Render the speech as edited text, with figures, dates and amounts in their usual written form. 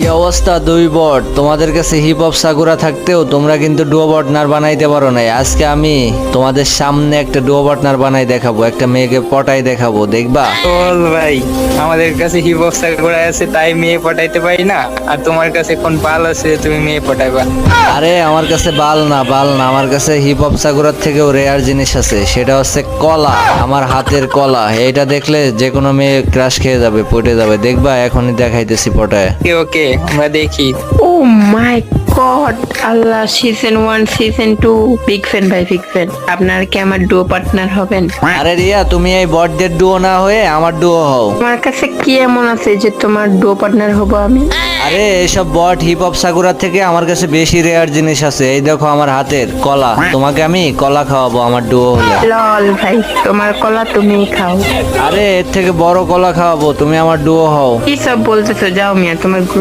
কি অবস্থা দুই বট, তোমাদের কাছে হিপ হপ সাকুরা থাকতেও তোমরা কিন্তু ডুও পার্টনার বানাইতে পারো নাই। আজকে আমি তোমাদের সামনে একটা ডুও পার্টনার বানাই দেখাবো, একটা মেয়েকে পটাই দেখাবো, দেখবা? বল ভাই, আমাদের কাছে হিপ হপ সাকুরা আছে তাই মেয়ে পটাইতে পারি না, আর তোমার কাছে কোন পাল আছে তুমি মেয়ে পটাইবা? আরে আমার কাছে বাল না, আমার কাছে হিপ হপ সাকুরার থেকেও রেয়ার জিনিস আছে, সেটা হচ্ছে কলা। আমার হাতের কলা, এইটা দেখলে যে কোনো মেয়ে ক্রাশ খেয়ে যাবে, পটে যাবে, দেখবা? এখনই দেখাইতেছি পটায়। ওকে ওকে, আমরা দেখি। ও মাই গড, আল্লাহ, সিজন 1 সিজন 2 বিগ ফ্যান ভাই, বিগ ফ্যান। আপনার কি আমার ডুও পার্টনার হবেন? আরে রিয়া, তুমি এই বটদের ডুও না হয়ে আমার ডুও হও। আমার কাছে কি এমন আছে যে তোমার ডুও পার্টনার হব আমি? আরে এসব বট হিপ হপ সাকুরার থেকে আমার কাছে বেশি রেয়ার জিনিস আছে। এই দেখো আমার হাতের কলা, তোমাকে আমি কলা খাওয়াবো আমার ডুও হলে। লল ভাই, তোমার কলা তুমি খাও। আরে এর থেকে বড় কলা খাওয়াবো, তুমি আমার ডুও হও। কি সব বলতেছো? যাও মিয়া, তোমার